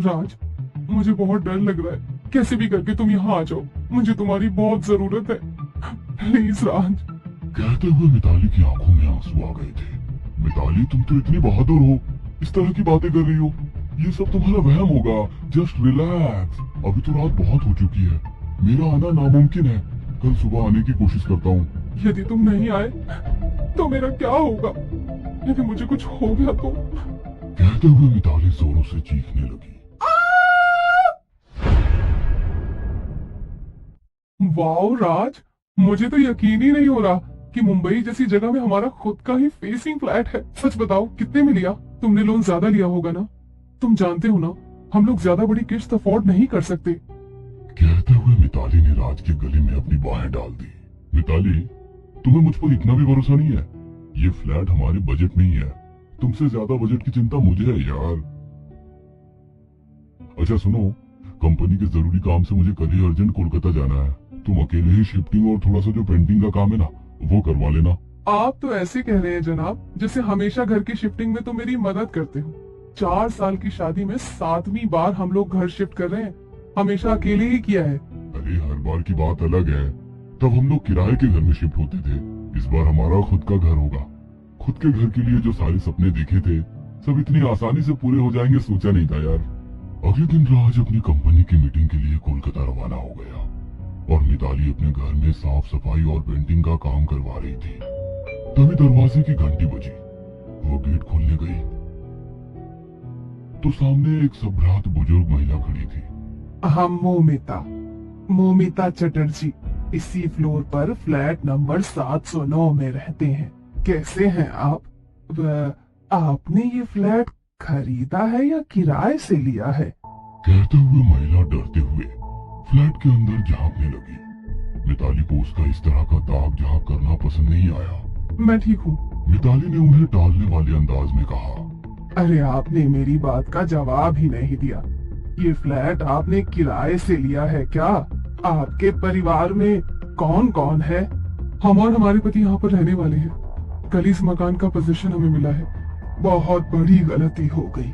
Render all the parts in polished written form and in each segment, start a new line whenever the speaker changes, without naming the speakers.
राज, मुझे बहुत डर लग रहा है। कैसे भी करके तुम यहाँ आ जाओ, मुझे तुम्हारी बहुत जरूरत है। प्लीज राज।
कहते हुए मिताली की आंखों में आंसू आ गए थे। मिताली, तुम तो इतनी बहादुर हो, इस तरह की बातें कर रही हो। ये सब तुम्हारा वहम होगा। Just relax. अभी तो रात बहुत हो चुकी है, मेरा आना नामुमकिन है। कल सुबह आने की कोशिश करता हूँ।
यदि तुम नहीं आए तो मेरा क्या होगा? यदि मुझे कुछ हो गया तो?
कहते हुए मिताली जोरों से चीखने लगी।
वाओ राज, मुझे तो यकीन ही नहीं हो रहा कि मुंबई जैसी जगह में हमारा खुद का ही फेसिंग फ्लैट है। सच बताओ, कितने में लिया? तुमने लोन ज्यादा लिया होगा ना? तुम जानते हो ना, हम लोग ज्यादा बड़ी किस्त अफोर्ड नहीं कर सकते।
कहते हुए मिताली ने राज के गले में अपनी बाहें डाल दी। मिताली, तुम्हें मुझ पर इतना भी भरोसा नहीं है? ये फ्लैट हमारे बजट में ही है। तुमसे ज्यादा बजट की चिंता मुझे है यार। अच्छा सुनो, कंपनी के जरूरी काम से मुझे कल ही अर्जेंट कोलकाता जाना है। तुम अकेले ही शिफ्टिंग और थोड़ा सा जो पेंटिंग का काम है ना, वो करवा लेना।
आप तो ऐसे कह रहे हैं जनाब, जैसे हमेशा घर की शिफ्टिंग में तो मेरी मदद करते हो। 4 साल की शादी में 7वीं बार हम लोग घर शिफ्ट कर रहे हैं। हमेशा अकेले ही किया है।
अरे हर बार की बात अलग है। तब हम लोग किराए के घर में शिफ्ट होते थे। इस बार हमारा खुद का घर होगा। खुद के घर के लिए जो सारे सपने देखे थे, सब इतनी आसानी से पूरे हो जाएंगे सोचा नहीं था यार। अगले दिन राज अपनी कंपनी की मीटिंग के लिए कोलकाता रवाना हो गया और मिताली अपने घर में साफ सफाई और पेंटिंग का काम करवा रही थी। तभी दरवाजे की घंटी बजी। वो गेट खोलने गई तो सामने एक सभ्रात बुजुर्ग महिला खड़ी थी।
हम मोमिता चटर्जी इसी फ्लोर पर फ्लैट नंबर 709 में रहते हैं। कैसे हैं आप? आपने ये फ्लैट खरीदा है या किराए से लिया है?
कहते हुए महिला डरते हुए फ्लैट के अंदर झांकने लगी। मिताली को उसका इस तरह का दाग झांक करना पसंद नहीं आया।
मैं ठीक हूँ।
मिताली ने उन्हें टालने वाले अंदाज में कहा।
अरे आपने मेरी बात का जवाब ही नहीं दिया। ये फ्लैट आपने किराए से लिया है क्या? आपके परिवार में कौन कौन है? हम और हमारे पति यहाँ पर रहने वाले हैं। कल इस मकान का पोजीशन हमें मिला है। बहुत बड़ी गलती हो गई।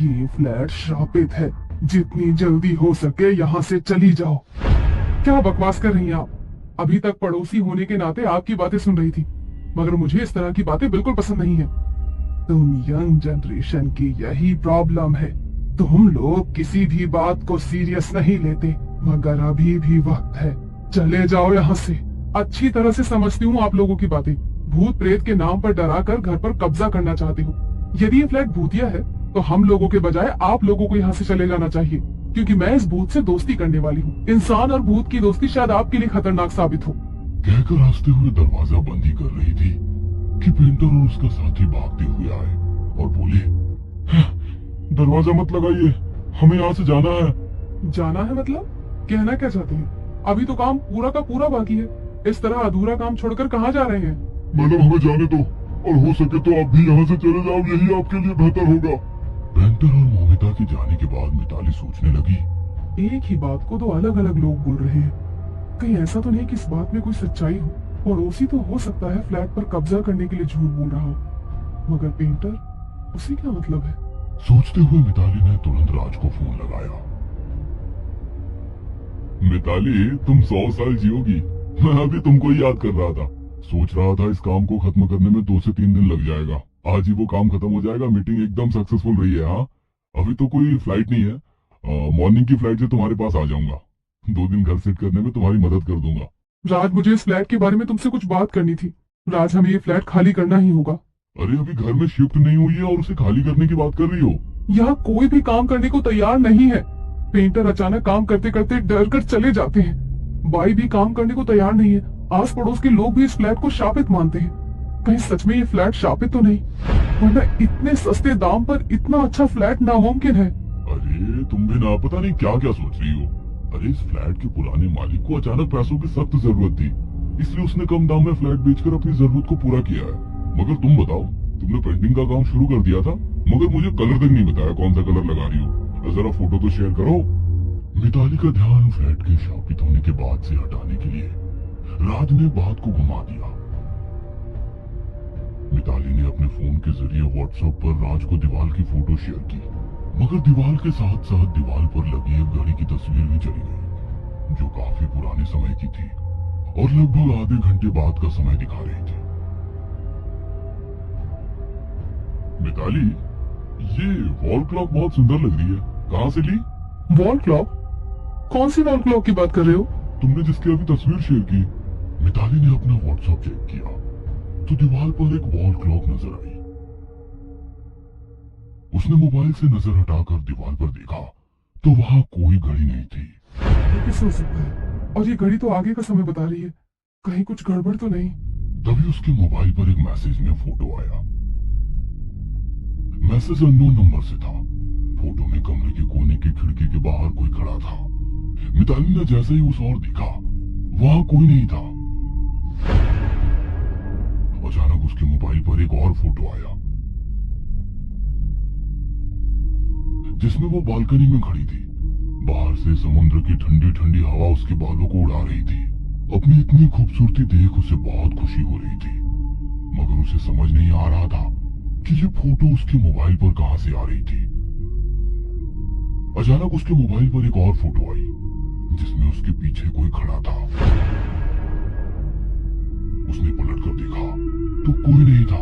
ये फ्लैट श्रापित है। जितनी जल्दी हो सके यहाँ से चली जाओ। क्या बकवास कर रही हैं आप? अभी तक पड़ोसी होने के नाते आपकी बातें सुन रही थी, मगर मुझे इस तरह की बातें बिल्कुल पसंद नहीं है। तुम यंग जनरेशन की यही प्रॉब्लम है। तुम लोग किसी भी बात को सीरियस नहीं लेते, मगर अभी भी वक्त है। चले जाओ यहाँ से। अच्छी तरह से समझती हूँ आप लोगों की बातें। भूत प्रेत के नाम पर डरा कर घर पर कब्जा करना चाहते हो। यदि ये फ्लैट भूतिया है तो हम लोगों के बजाय आप लोगों को यहाँ से चले जाना चाहिए, क्योंकि मैं इस भूत से दोस्ती करने वाली हूँ। इंसान और भूत की दोस्ती शायद आपके लिए खतरनाक साबित हो।
कहकर हंसते हुए दरवाजा बंद ही कर रही थी कि पेंटर और उसका साथी भागते हुए आए और बोले, दरवाजा मत लगाइए, हमें यहाँ से जाना है।
जाना है मतलब? कहना क्या चाहते हैं? अभी तो काम पूरा का पूरा बाकी है। इस तरह अधूरा काम छोड़कर कहाँ जा रहे हैं?
मैडम, हमें जाने दो, और हो सके तो आप भी यहाँ से चले जाओ, यही आपके लिए बेहतर होगा। पेंटर और मोमिता के जाने के बाद मिताली सोचने लगी,
एक ही बात को दो अलग अलग लोग बोल रहे हैं। कहीं ऐसा तो नहीं कि इस बात में कोई सच्चाई हो? पड़ोसी तो हो सकता है फ्लैट पर कब्जा करने के लिए झूठ बोल रहा हो, मगर पेंटर, उसे क्या मतलब है?
सोचते हुए मिताली ने तुरंत राज को फोन लगाया। मिताली, तुम 100 साल जियोगी। मैं अभी तुमको ही याद कर रहा था। सोच रहा था इस काम को खत्म करने में 2 से 3 दिन लग जाएगा। आज ही वो काम खत्म हो जाएगा। मीटिंग एकदम सक्सेसफुल रही है। हाँ, अभी तो कोई फ्लाइट नहीं है। मॉर्निंग की फ्लाइट से तुम्हारे पास आ जाऊंगा। 2 दिन घर सेट करने में तुम्हारी मदद कर दूंगा।
राज, मुझे इस फ्लैट के बारे में तुमसे कुछ बात करनी थी। राज, हमें ये फ्लैट खाली करना ही होगा।
अरे अभी घर में शिफ्ट नहीं हुई है और उसे खाली करने की बात कर रही हो?
यहाँ कोई भी काम करने को तैयार नहीं है। पेंटर अचानक काम करते करते डर कर चले जाते हैं। बाई भी काम करने को तैयार नहीं है। आस पड़ोस के लोग भी इस फ्लैट को शापित मानते हैं। कहीं सच में ये फ्लैट शापित तो नहीं? वरना इतने सस्ते दाम पर इतना अच्छा फ्लैट नामुमकिन है।
अरे तुम भी ना पता नहीं क्या क्या सोच रही हो। अरे इस फ्लैट के पुराने मालिक को अचानक पैसों की सख्त जरूरत थी, इसलिए उसने कम दाम में फ्लैट बेचकर अपनी जरूरत को पूरा किया है। मगर तुम बताओ, तुमने पेंटिंग का काम शुरू कर दिया था, मगर मुझे कलर तक नहीं बताया कौन सा कलर लगा रही हो। जरा फोटो तो शेयर करो। मिताली का ध्यान फ्लैट के शापित होने के बाद से हटाने के लिए राज ने बात को घुमा दिया। मिताली ने अपने फोन के जरिए व्हाट्सएप पर राज को दीवार की फोटो शेयर की। मगर दीवार के साथ साथ दीवार पर लगी एक घड़ी की तस्वीर भी चली गई, जो काफी पुराने समय की थी और लगभग आधे घंटे बाद का समय दिखा रही थी। मिताली, ये वॉल क्लॉक बहुत सुंदर लग रही है, कहाँ से ली?
Wall clock? कौन सी वॉल क्लॉक की बात कर रहे हो?
तुमने जिसकी अभी तस्वीर शेयर की। मिताली ने अपना व्हाट्सएप चेक किया तो दीवार पर एक वॉल क्लॉक नजर आई। उसने मोबाइल से नजर हटाकर दीवार पर देखा तो वहां कोई घड़ी नहीं थी।
ये कैसे हो सकता है? और ये घड़ी तो आगे का समय बता रही है, कहीं कुछ गड़बड़ तो नहीं?
तभी उसके मोबाइल पर एक मैसेज में फोटो आया। मैसेज अननोन नंबर से था। फोटो में कमरे के कोने की खिड़की के बाहर कोई खड़ा था। मिताली ने जैसे ही उस ओर देखा, वहां कोई नहीं था। अचानक उसके मोबाइल पर एक और फोटो आया, जिसमें वो बालकनी में खड़ी थी। बाहर से समुद्र की ठंडी ठंडी हवा उसके बालों को उड़ा रही थी। अपनी इतनी खूबसूरती देख उसे बहुत खुशी हो रही थी, मगर उसे समझ नहीं आ रहा था कि ये फोटो उसके मोबाइल पर कहां से आ रही थी। अचानक उसके मोबाइल पर एक और फोटो आई, जिसमें उसके पीछे कोई खड़ा था। उसने पलट कर देखा तो कोई नहीं था।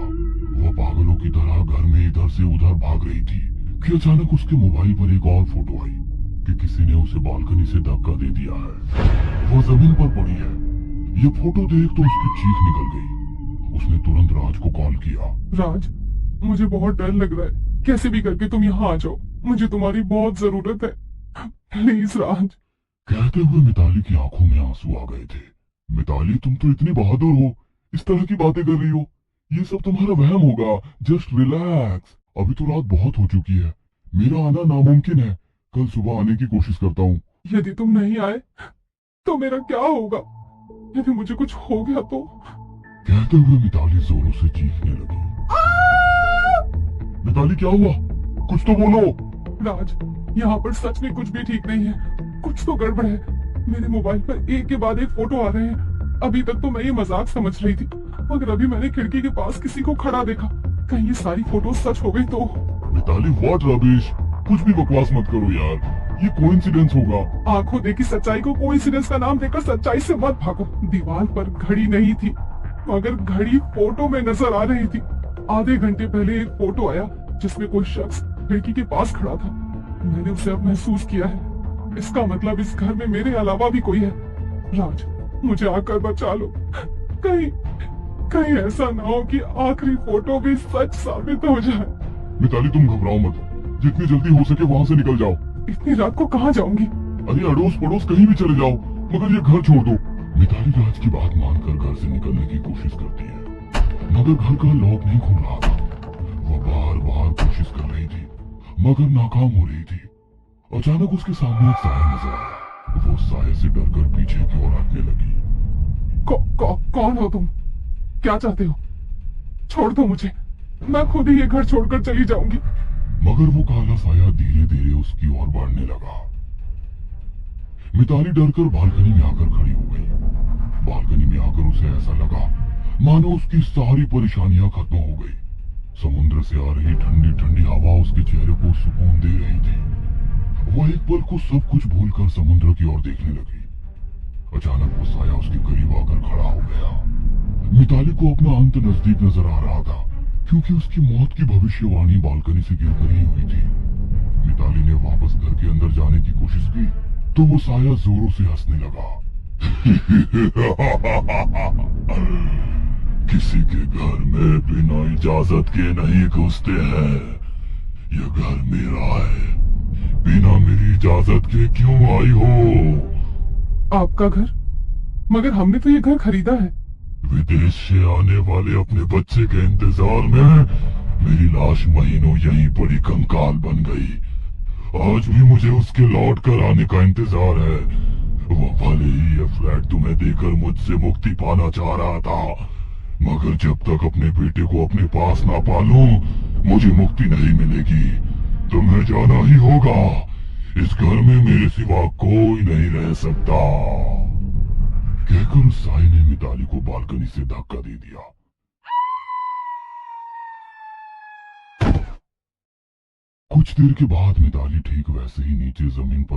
वह पागलों की तरह घर में इधर से उधर भाग रही थी कि अचानक उसके मोबाइल पर एक और फोटो आई कि किसी ने उसे बालकनी से धक्का दे दिया है। वो जमीन पर पड़ी है। ये फोटो देख तो उसकी चीख निकल गई। उसने तुरंत राज को कॉल किया।
राज, मुझे बहुत डर लग रहा है, कैसे भी करके तुम यहाँ आ जाओ, मुझे तुम्हारी बहुत जरूरत है, प्लीज राज।
कहते हुए मिताली की आंखों में आंसू आ गए थे। मिताली, तुम तो इतनी बहादुर हो, इस तरह की बातें कर रही हो। ये सब तुम्हारा वहम होगा, जस्ट रिलैक्स। अभी तो रात बहुत हो चुकी है, मेरा आना नामुमकिन है। कल सुबह आने की कोशिश करता हूँ।
यदि तुम नहीं आए तो मेरा क्या होगा? यदि मुझे कुछ हो गया तो?
कहते हुए मिताली जोरों से चीखने लगी। मिताली, क्या हुआ? कुछ तो बोलो।
राज, यहाँ पर सच में कुछ भी ठीक नहीं है, कुछ तो गड़बड़ है। मेरे मोबाइल पर एक के बाद एक फोटो आ रहे हैं। अभी तक तो मैं ये मजाक समझ रही थी, मगर अभी मैंने खिड़की के पास किसी को खड़ा देखा। कहीं ये सारी फोटो सच हो गई तो?
मिताली, व्हाट रबिश, कुछ भी बकवास मत करो यार, ये कोइंसिडेंस होगा।
आंखों देखी सच्चाई को कोइंसिडेंस का नाम देकर सच्चाई से मत भागो। दीवार पर घड़ी नहीं थी, मगर घड़ी फोटो में नजर आ रही थी। आधे घंटे पहले एक फोटो आया जिसमें कोई शख्स खिड़की के पास खड़ा था। मैंने उसे अब महसूस किया है। इसका मतलब इस घर में मेरे अलावा भी कोई है। राज, मुझे आकर बचा लो। कहीं कहीं ऐसा ना हो कि आखिरी फोटो भी सच साबित हो जाए।
मिताली, तुम घबराओ मत, जितनी जल्दी हो सके वहाँ से निकल जाओ।
इतनी रात को कहाँ जाऊंगी?
अरे अड़ोस पड़ोस कहीं भी चले जाओ, मगर ये घर छोड़ दो। मिताली राज की बात मानकर घर से निकलने की कोशिश करती है, मगर घर का लॉक नहीं खुल रहा था। वह बार बार कोशिश कर रही थी, मगर नाकाम हो रही थी। अचानक उसके सामने एक साया नजर आया। वो साये से डरकर पीछे की ओर हटने लगी।
कौन हो तुम? क्या चाहते हो? छोड़ दो मुझे, मैं खुद ही ये घर छोड़कर चली जाऊंगी।
मगर वो काला साया धीरे धीरे उसकी ओर बढ़ने लगा। मिताली डरकर बालकनी में आकर खड़ी हो गई। बालकनी में आकर उसे ऐसा लगा मानो उसकी सारी परेशानियां खत्म हो गई। समुद्र से आ रही ठंडी ठंडी हवा उसके चेहरे को सुकून दे रही थी। वो एक पल को सब कुछ भूलकर समुद्र की ओर देखने लगी। अचानक वो साया उसके करीब आकर खड़ा हो गया। मिताली को अपना अंत नजदीक नजर आ रहा था, क्योंकि उसकी मौत की भविष्यवाणी बालकनी से गिरकर ही हुई थी। मिताली ने वापस घर के अंदर जाने की कोशिश की तो वो साया जोरों से हंसने लगा। किसी के घर में बिना इजाजत के नहीं घुसते हैं। यह घर मेरा है, बिना मेरी इजाजत के क्यों आई हो?
आपका घर? मगर हमने तो ये घर खरीदा है।
विदेश से आने वाले अपने बच्चे के इंतजार में मेरी लाश महीनों यहीं पड़ी कंकाल बन गई। आज भी मुझे उसके लौट कर आने का इंतजार है। वो भले ही ये फ्लैट तुम्हें देकर मुझसे मुक्ति पाना चाह रहा था, मगर जब तक अपने बेटे को अपने पास ना पालूं, मुझे मुक्ति नहीं मिलेगी। तुम्हें जाना ही होगा। इस घर में मेरे सिवा कोई नहीं रह सकता। कहकर उस साई ने मिताली को बालकनी से धक्का दे दिया। कुछ देर के बाद मिताली ठीक वैसे ही नीचे जमीन पर